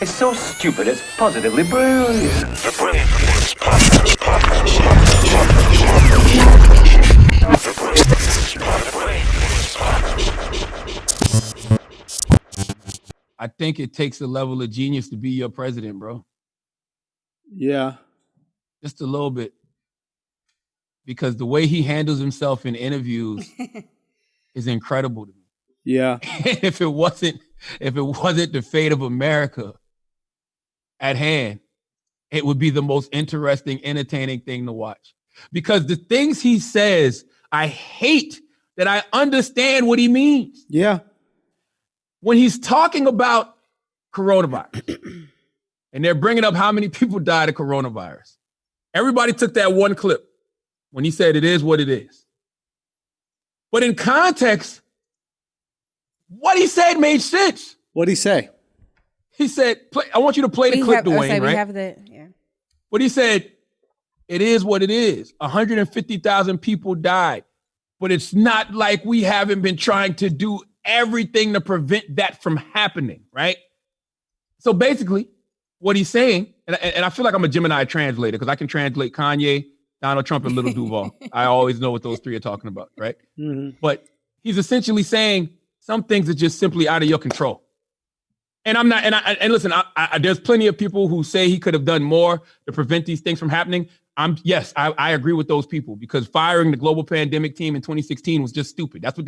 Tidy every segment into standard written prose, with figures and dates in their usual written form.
It's so stupid, it's positively brilliant. The Brilliant Boys Podcast. I think it takes a level of genius to be your president, bro. Yeah. Just a little bit. Because the way he handles himself in interviews is incredible to me. Yeah. if it wasn't the fate of America at hand, it would be the most interesting, entertaining thing to watch. Because the things he says, I hate that I understand what he means. Yeah. When he's talking about coronavirus, and they're bringing up how many people died of coronavirus, everybody took that one clip when he said it is what it is. But in context, what he said made sense. What'd he say? He said, I want you to play the clip, Dwayne, right? We have the, yeah. But he said, it is what it is. 150,000 people died. But it's not like we haven't been trying to do everything to prevent that from happening, right? So basically, what he's saying, and I feel like I'm a Gemini translator because I can translate Kanye, Donald Trump, and Little Duval. I always know what those three are talking about, right? Mm-hmm. But he's essentially saying some things are just simply out of your control. And I'm not, and listen, there's plenty of people who say he could have done more to prevent these things from happening. I agree with those people because firing the global pandemic team in 2016 was just stupid. That's what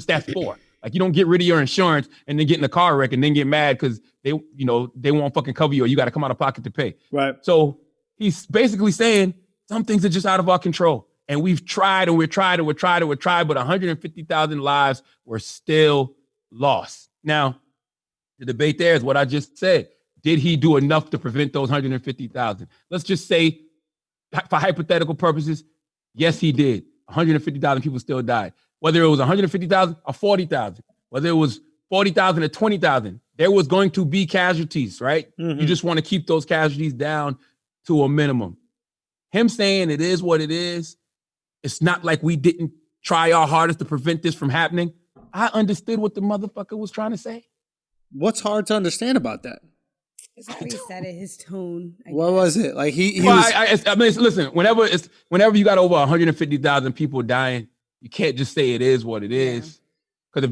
that's for. Like, you don't get rid of your insurance and then get in a car wreck and then get mad because they won't fucking cover you or you got to come out of pocket to pay. Right. So he's basically saying some things are just out of our control. And we've tried and we're tried, but 150,000 lives were still lost. Now, the debate there is what I just said. Did he do enough to prevent those 150,000? Let's just say, for hypothetical purposes, yes, he did. 150,000 people still died. Whether it was 150,000 or 40,000, whether it was 40,000 or 20,000, there was going to be casualties, right? Mm-hmm. You just want to keep those casualties down to a minimum. Him saying it is what it is, it's not like we didn't try our hardest to prevent this from happening. I understood what the motherfucker was trying to say. What's hard to understand about that? Is that what he said it, his tone? What was it? Like he well, was... I mean, listen, whenever you got over 150,000 people dying, you can't just say it is what it is. Because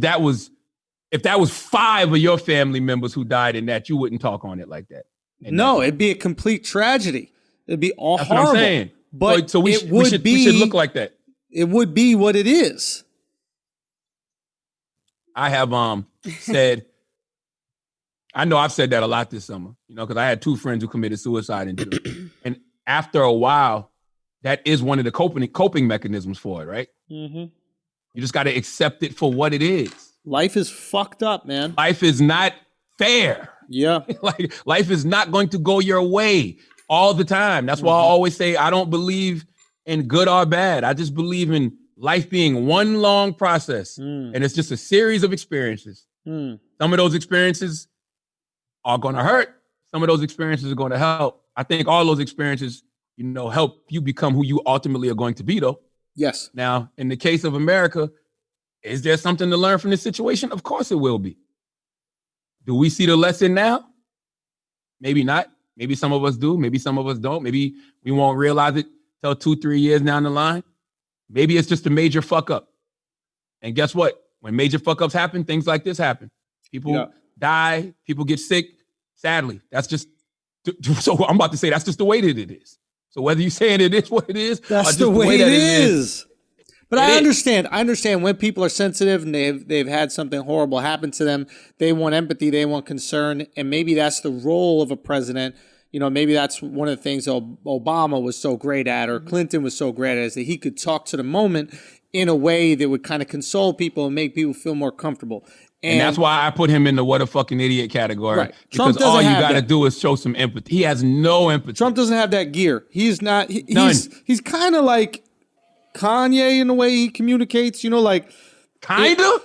if that was 5 of your family members who died in that, you wouldn't talk on it like that. No, it'd be a complete tragedy. It'd be all That's horrible. what I'm saying. But so we should look like that. It would be what it is. I have said, I know I've said that a lot this summer, because I had 2 friends who committed suicide in June. And after a while, that is one of the coping mechanisms for it, right? Mm-hmm. You just got to accept it for what it is. Life is fucked up, man. Life is not fair. Yeah. Like, life is not going to go your way all the time. That's why I always say I don't believe in good or bad. I just believe in life being one long process. And it's just a series of experiences. Some of those experiences are going to hurt. Some of those experiences are going to help. I think all those experiences, help you become who you ultimately are going to be, though. Yes. Now, in the case of America, is there something to learn from this situation? Of course it will be. Do we see the lesson now? Maybe not. Maybe some of us do. Maybe some of us don't. Maybe we won't realize it till 2-3 years down the line. Maybe it's just a major fuck up. And guess what? When major fuck ups happen, things like this happen. People die. People get sick. Sadly, that's just, so I'm about to say that's just the way that it is. So whether you're saying it is what it is, that's the way it is. But I understand when people are sensitive and they've had something horrible happen to them, they want empathy, they want concern, and maybe that's the role of a president. Maybe that's one of the things Obama was so great at, or Clinton was so great at, is that he could talk to the moment in a way that would kind of console people and make people feel more comfortable. And that's why I put him in the what a fucking idiot category. Right. Because all you got to do is show some empathy. He has no empathy. Trump doesn't have that gear. He's not. He's kind of like Kanye in the way he communicates. Kind of.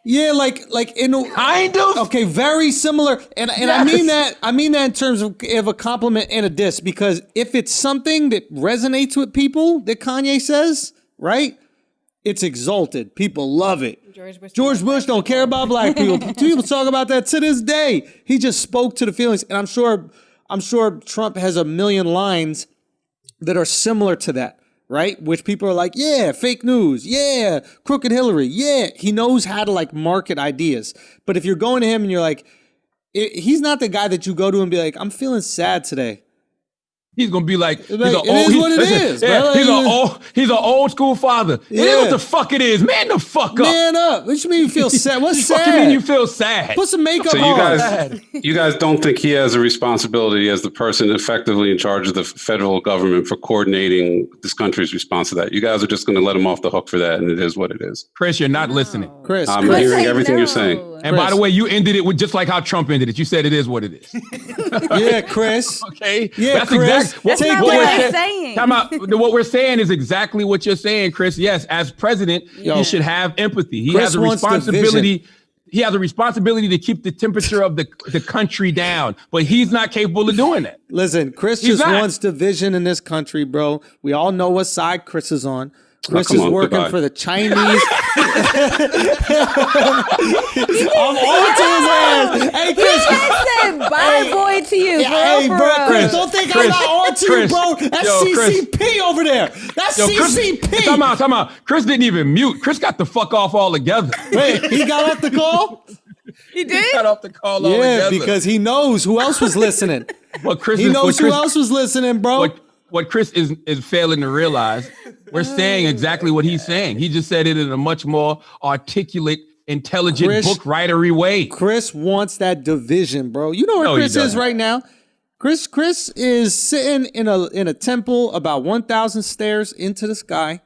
Yeah, like in a kind of. Okay, very similar. And yes. I mean that in terms of a compliment and a diss, because if it's something that resonates with people that Kanye says, right? It's exalted. People love it. George Bush don't care about black people. People talk about that to this day. He just spoke to the feelings, and I'm sure Trump has a million lines that are similar to that, right? Which people are like, yeah, fake news, yeah, crooked Hillary, yeah. He knows how to like market ideas. But if you're going to him and you're like, he's not the guy that you go to and be like, I'm feeling sad today. He's gonna be like, It is what it is, bro. He's an old school father. It is what the fuck it is. Man the fuck up. Man up. What you mean you feel sad? What's sad? What you mean you feel sad? Put some makeup So on. you guys don't think he has a responsibility as the person effectively in charge of the federal government for coordinating this country's response to that? You guys are just going to let him off the hook for that, and it is what it is. Chris, you're not listening. Chris, I'm hearing everything you're saying. And by the way, you ended it with just like how Trump ended it. You said it is what it is. yeah, Chris. Okay. Yeah, That's Chris. exactly That's not what I'm saying. Time out. What we're saying is exactly what you're saying, Chris. Yes, as president, he should have empathy. He Chris has a wants responsibility. He has a responsibility to keep the temperature of the country down, but he's not capable of doing that. Listen, Chris just wants division in this country, bro. We all know what side Chris is on. Chris is working for the Chinese. I'm on to his ass. Hey, Chris. He said bye boy to you. Hey, for bro, real. Chris, don't think I'm not on to you, bro. That's CCP over there. That's CCP. Time out. Chris didn't even mute. Chris got the fuck off altogether. Wait, he got off the call? He did? He got off the call altogether. Yeah, because he knows who else was listening. He knows who else was listening, bro. What Chris is failing to realize, we're saying exactly what he's saying. He just said it in a much more articulate, intelligent, book writery way. Chris wants that division, bro. You know where Chris is right now? Chris is sitting in a temple about 1,000 stairs into the sky,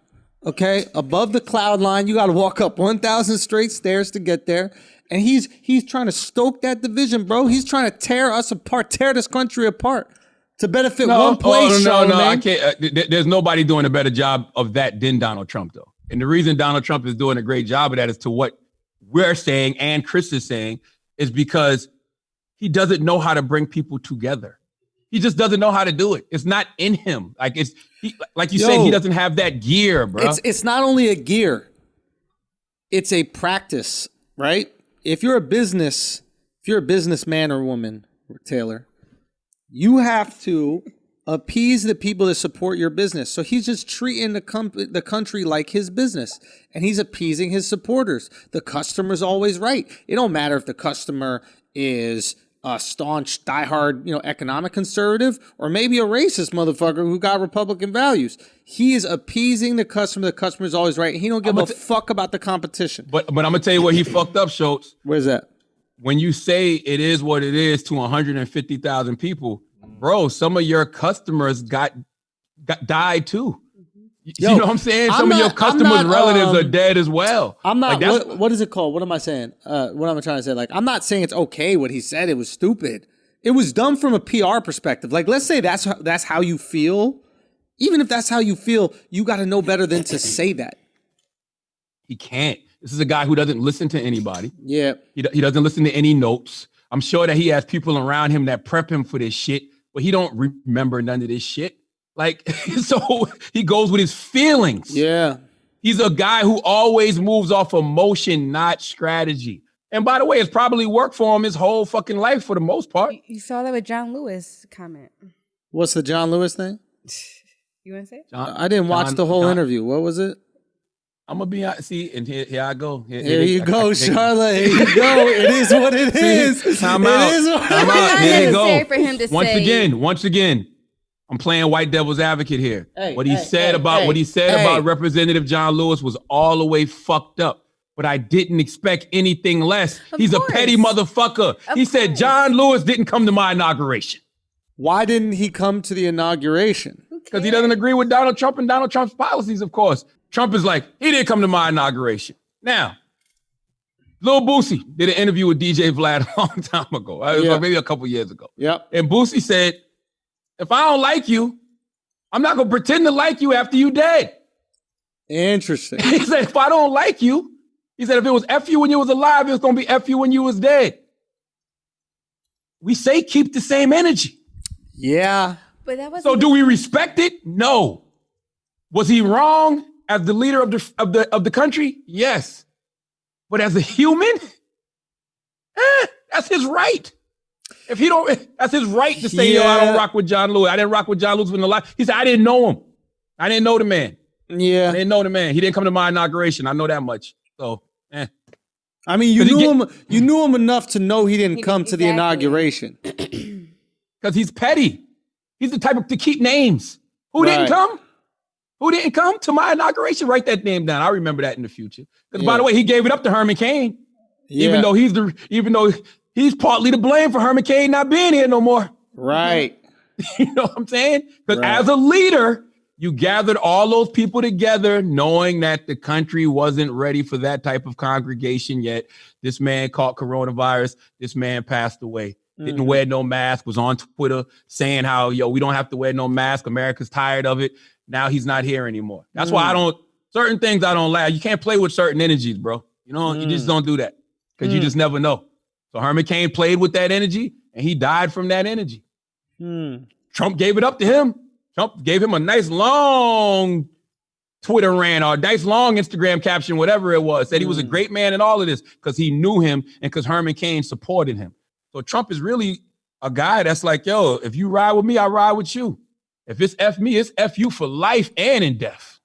okay? Above the cloud line. You got to walk up 1,000 straight stairs to get there. And he's trying to stoke that division, bro. He's trying to tear us apart, tear this country apart. To benefit one place, no, I can't. There's nobody doing a better job of that than Donald Trump, though. And the reason Donald Trump is doing a great job of that is to what we're saying and Chris is saying is because he doesn't know how to bring people together. He just doesn't know how to do it. It's not in him. Like you said, he doesn't have that gear, bro. It's not only a gear. It's a practice, right? If you're a businessman or woman, Taylor, you have to appease the people that support your business. So he's just treating the country like his business, and he's appeasing his supporters. The customer's always right. It don't matter if the customer is a staunch, diehard, economic conservative, or maybe a racist motherfucker who got Republican values. He is appeasing the customer. The customer's always right. He don't give a fuck about the competition. But I'm gonna tell you where he fucked up, Schulz. Where's that? When you say it is what it is to 150,000 people, bro, some of your customers got died too. You know what I'm saying? Some of your customers' relatives are dead as well. I'm not. What is it called? What am I saying? What am I trying to say? Like, I'm not saying it's okay what he said. It was stupid. It was dumb from a PR perspective. Like, let's say that's how you feel. Even if that's how you feel, you got to know better than to say that. He can't. This is a guy who doesn't listen to anybody. Yeah. He doesn't listen to any notes. I'm sure that he has people around him that prep him for this shit, but he don't remember none of this shit. Like, so he goes with his feelings. Yeah. He's a guy who always moves off emotion, not strategy. And by the way, it's probably worked for him his whole fucking life for the most part. You saw that with John Lewis comment. What's the John Lewis thing? You want to say it? I didn't watch the whole interview. What was it? I'm going to be honest. See, and here I go. Here you go, Charlotte. Here you go. It is what it is. Time out. It is unnecessary for him to say. Once again, I'm playing white devil's advocate here. What he said about Representative John Lewis was all the way fucked up. But I didn't expect anything less. He's a petty motherfucker. He said John Lewis didn't come to my inauguration. Why didn't he come to the inauguration? Because he doesn't agree with Donald Trump and Donald Trump's policies, of course. Trump is like, he didn't come to my inauguration. Now, Lil Boosie did an interview with DJ Vlad a long time ago, maybe a couple years ago. Yep. And Boosie said, if I don't like you, I'm not going to pretend to like you after you dead. Interesting. He said, if I don't like you, he said, if it was F you when you was alive, it was going to be F you when you was dead. We say keep the same energy. Yeah. But that was so do we respect it? No. Was he wrong? as the leader of the country? Yes. But as a human, that's his right. If he don't, that's his right to say, yo, I don't rock with John Lewis. I didn't rock with John Lewis in the life. He said, I didn't know him. I didn't know the man. Yeah. I didn't know the man. He didn't come to my inauguration. I know that much. So, I mean, you knew him enough to know he didn't come to the inauguration. Because he's petty. He's the type to keep names. Who didn't come? Who didn't come to my inauguration? Write that name down. I'll remember that in the future. Because by the way, he gave it up to Herman Cain. Yeah. Even though he's partly to blame for Herman Cain not being here no more. Right. You know what I'm saying? Because as a leader, you gathered all those people together knowing that the country wasn't ready for that type of congregation yet. This man caught coronavirus. This man passed away. Didn't wear no mask, was on Twitter saying how, yo, we don't have to wear no mask. America's tired of it. Now he's not here anymore. That's why certain things I don't like. You can't play with certain energies, bro. You know, you just don't do that because you just never know. So Herman Cain played with that energy and he died from that energy. Trump gave it up to him. Trump gave him a nice long Twitter rant or a nice long Instagram caption, whatever it was. Said he was a great man in all of this because he knew him and because Herman Cain supported him. So Trump is really a guy that's like, yo, if you ride with me, I ride with you. If it's F me, it's F you for life and in death.